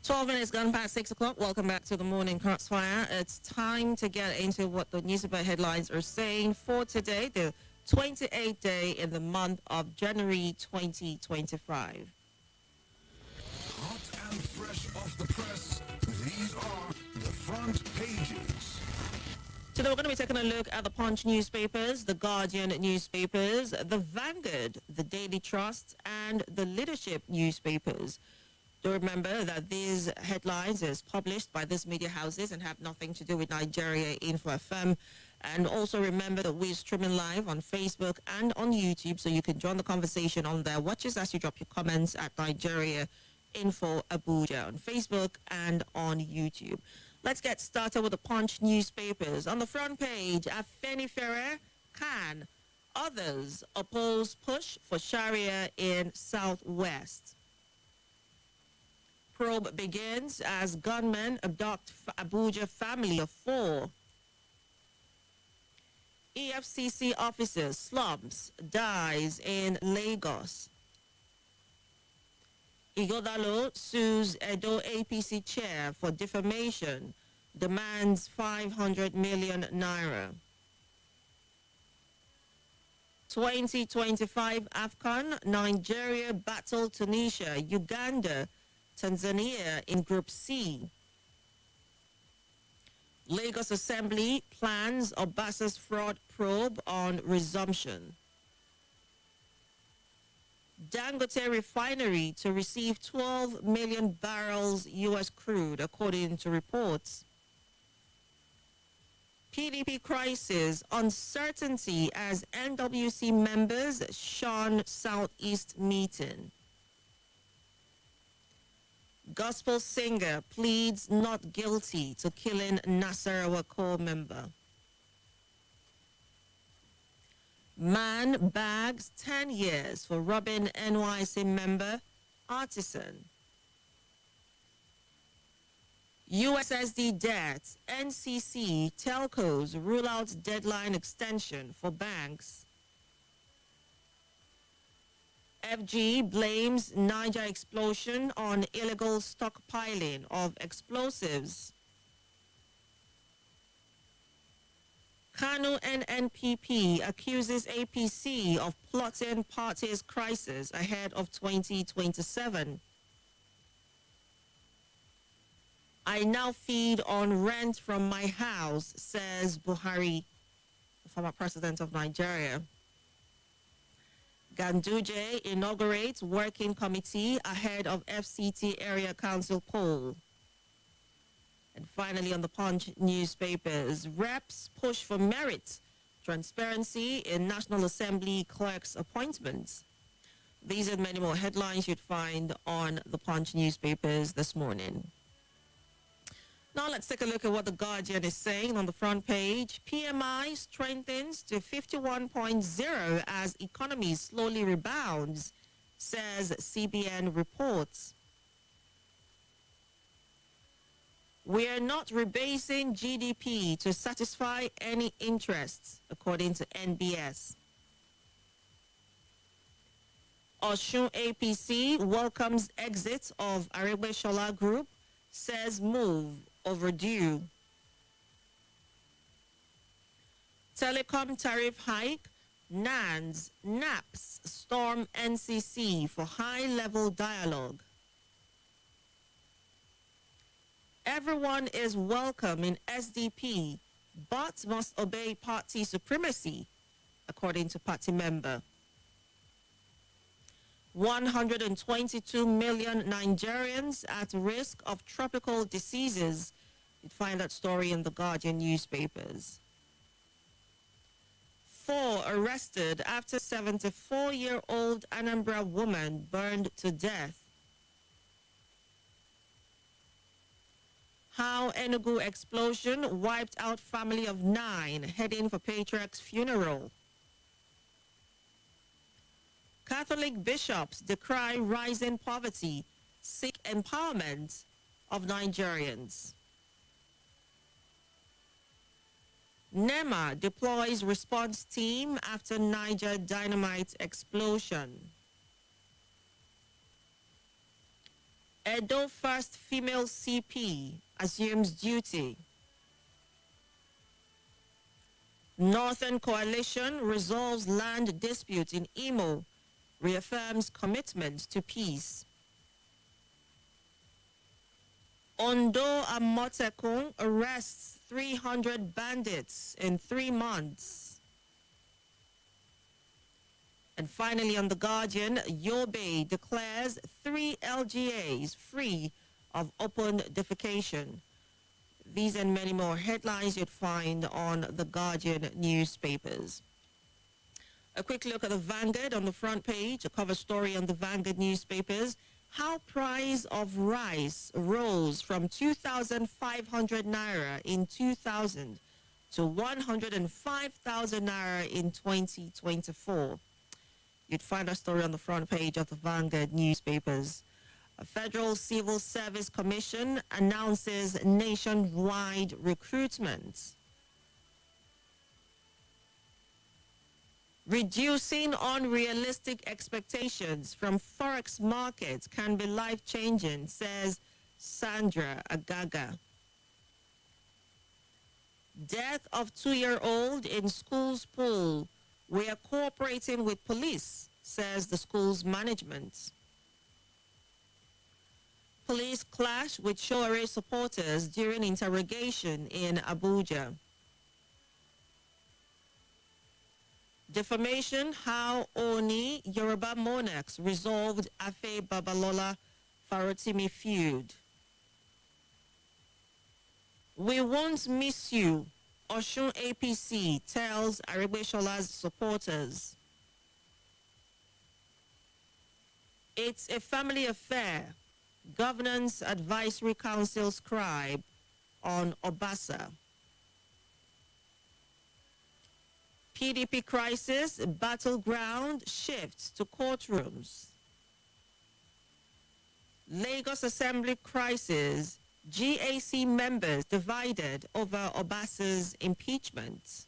12 minutes gone past 6 o'clock. Welcome back to the Morning Crossfire. It's time to get into what the newspaper headlines are saying for today, the 28th day in the month of January 2025. Hot and fresh off the press, these are the front pages. Today we're going to be taking a look at the Punch newspapers, the Guardian newspapers, the Vanguard, the Daily Trust, and the Leadership newspapers. Do remember that these headlines is published by these media houses and have nothing to do with Nigeria Info FM. And also remember that we're streaming live on Facebook and on YouTube, so you can join the conversation on there. Watch us as you drop your comments at Nigeria Info Abuja on Facebook and on YouTube. Let's get started with the Punch newspapers. On the front page, Afenifere can. Others oppose push for Sharia in Southwest. Probe begins as gunmen abduct Abuja family of 4. EFCC officer slumps, dies in Lagos. Igodalo sues Edo APC chair for defamation, demands 500 million naira. 2025 AFCON, Nigeria battle Tunisia, Uganda, Tanzania in Group C. Lagos Assembly plans Obasa's fraud probe on resumption. Dangote refinery to receive 12 million barrels U.S. crude, according to reports. PDP crisis, uncertainty as NWC members shun Southeast meeting. Gospel singer pleads not guilty to killing Nasarawa corps member. Man bags 10 years for robbing NYC member artisan. USSD debt, NCC, telcos rule out deadline extension for banks. FG blames Niger explosion on illegal stockpiling of explosives. Kanu NNPP accuses APC of plotting party's crisis ahead of 2027. I now feed on rent from my house, says Buhari, the former president of Nigeria. Ganduje inaugurates working committee ahead of FCT area council poll. And finally, on the Punch newspapers, reps push for merit, transparency in National Assembly clerks' appointments. These and many more headlines you'd find on the Punch newspapers this morning. Now let's take a look at what the Guardian is saying on the front page. PMI strengthens to 51.0 as economy slowly rebounds, says CBN reports. We are not rebasing GDP to satisfy any interests, according to NBS. Osun APC welcomes exit of Aregbesola Group, says move overdue. Telecom tariff hike, NANS, NAPS storm NCC for high-level dialogue. Everyone is welcome in SDP, but must obey party supremacy, according to party member. 122 million Nigerians at risk of tropical diseases. You'd find that story in the Guardian newspapers. 4 arrested after 74-year-old Anambra woman burned to death. How Enugu explosion wiped out family of 9 heading for patriarch's funeral. Catholic bishops decry rising poverty, seek empowerment of Nigerians. NEMA deploys response team after Niger dynamite explosion. Edo first female CP assumes duty. Northern Coalition resolves land dispute in Imo, reaffirms commitment to peace. Ondo Amotekun arrests 300 bandits in 3 months. And finally, on The Guardian, Yobe declares 3 LGAs free of open defecation. These and many more headlines you'd find on The Guardian newspapers. A quick look at the Vanguard on the front page, a cover story on the Vanguard newspapers. How price of rice rose from 2,500 naira in 2000 to 105,000 naira in 2024. You'd find a story on the front page of the Vanguard newspapers. A Federal Civil Service Commission announces nationwide recruitment. Reducing unrealistic expectations from forex markets can be life-changing, says Sandra Agaga. Death of 2-year-old in school's pool. We are cooperating with police, says the school's management. Police clash with Showore supporters during interrogation in Abuja. Defamation, how Oni Yoruba monarchs resolved Afe Babalola Farotimi feud. We won't miss you, Oshun APC tells Aregbeshola's supporters. It's a family affair, Governance Advisory Council scribe on Obasa. PDP crisis, battleground shifts to courtrooms. Lagos Assembly crisis, GAC members divided over Obasa's impeachment.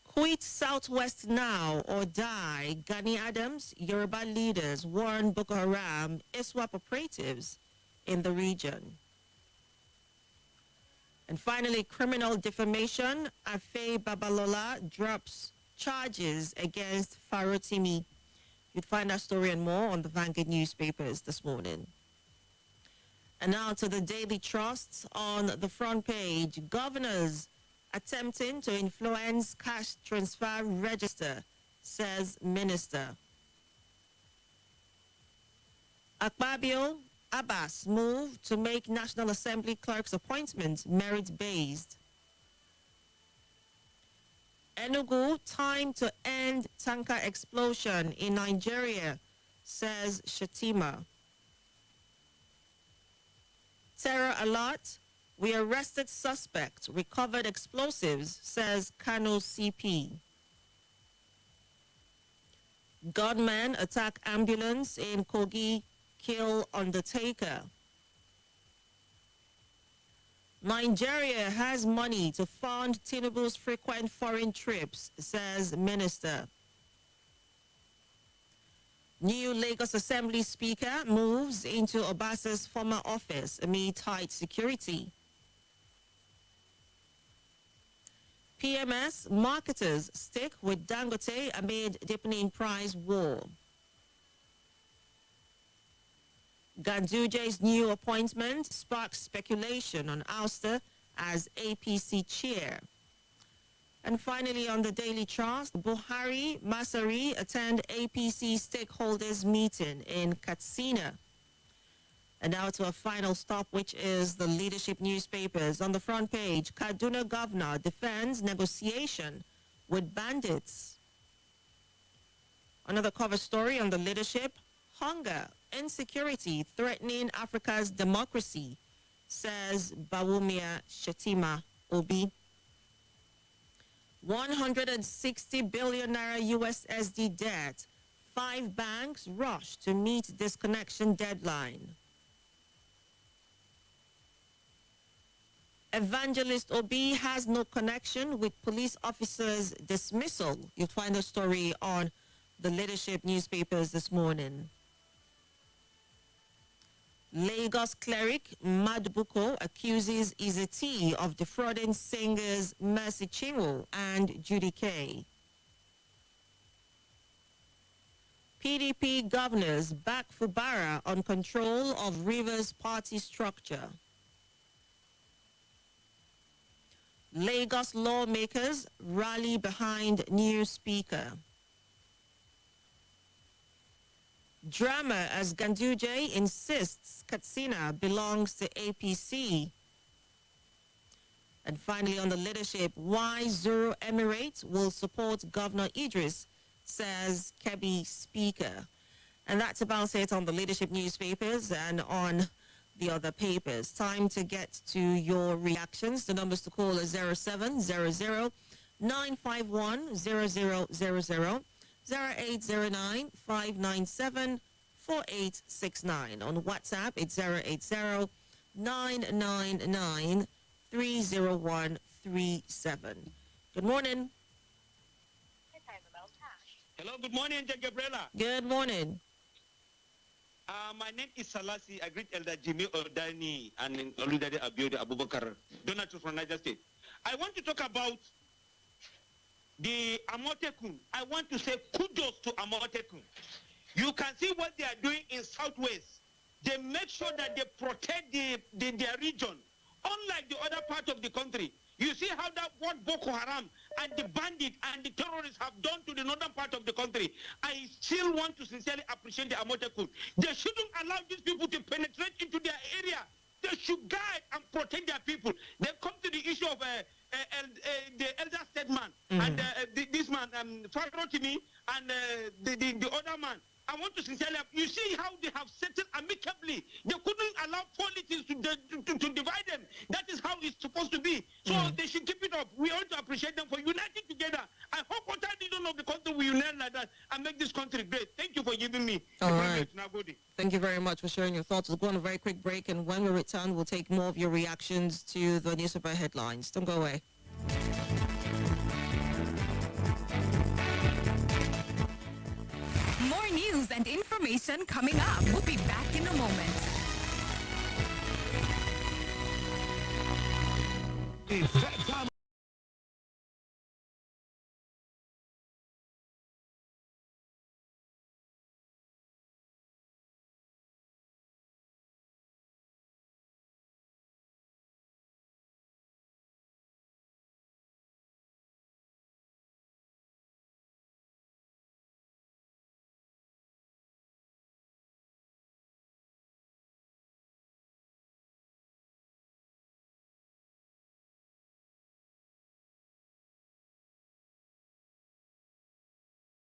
Quit Southwest now or die, Gani Adams, Yoruba leaders warn Boko Haram, ISWAP operatives in the region. And finally, criminal defamation, Afe Babalola drops charges against Farotimi. You'd find that story and more on the Vanguard newspapers this morning. And now to the Daily Trust on the front page. Governors attempting to influence cash transfer register, says Minister. Akpabio Abbas move to make National Assembly clerk's appointment merit-based. Enugu, time to end tanker explosion in Nigeria, says Shatima. Terror alert, we arrested suspect, recovered explosives, says Kano CP. Gunmen attack ambulance in Kogi, kill undertaker. Nigeria has money to fund Tinubu's frequent foreign trips, says Minister. New Lagos Assembly Speaker moves into Obasa's former office amid tight security. PMS marketers stick with Dangote amid deepening price war. Ganduje's new appointment sparks speculation on ouster as APC chair. And finally, on the Daily Trust, Buhari Masari attend APC stakeholders meeting in Katsina. And now to a final stop, which is the leadership newspapers. On the front page, Kaduna governor defends negotiation with bandits. Another cover story on the leadership, hunger, insecurity threatening Africa's democracy, says Bawumia Shetima Obi. 160 billion naira USSD debt. 5 banks rush to meet disconnection deadline. Evangelist Obi has no connection with police officers' dismissal. You'll find the story on the leadership newspapers this morning. Lagos cleric Madubuko accuses Izeti of defrauding singers Mercy Chinwo and Judy Kay. PDP governors back Fubara on control of Rivers party structure. Lagos lawmakers rally behind new speaker. Drama as Ganduje insists Katsina belongs to APC. And finally, on the leadership, why Zuru Emirates will support Governor Idris, says Kebbi Speaker. And that's about it on the leadership newspapers and on the other papers. Time to get to your reactions. The numbers to call are 0700 951 0000, 0809 597 4869. On WhatsApp, it's 080 999 30137. Good morning. Hello, good morning, Gabriella. Good morning. My name is Salasi. I greet Elder Jimmy Odani and Oludade Abiode Abubakar, donator from Niger State. I want to talk about the Amotekun. I want to say kudos to Amotekun. You can see what they are doing in Southwest. They make sure that they protect their region, unlike the other part of the country. You see how that what Boko Haram and the bandit and the terrorists have done to the northern part of the country. I still want to sincerely appreciate the Amotekun. They shouldn't allow these people to penetrate into their area. They should guide and protect their people. They come to the issue of the elder statesman and this man, Farotimi, and the other man. I want to sincerely, you see how they have settled amicably. They couldn't allow politics to divide them. That is how it's supposed to be. So they should keep it up. We want to appreciate them for uniting together. I hope what I didn't know the country will unite like that and make this country great. Thank you for giving me the privilege. Thank you very much for sharing your thoughts. We'll go on a very quick break, and when we return, we'll take more of your reactions to the newspaper headlines. Don't go away. More news and information coming up. We'll be back in a moment. It's that time.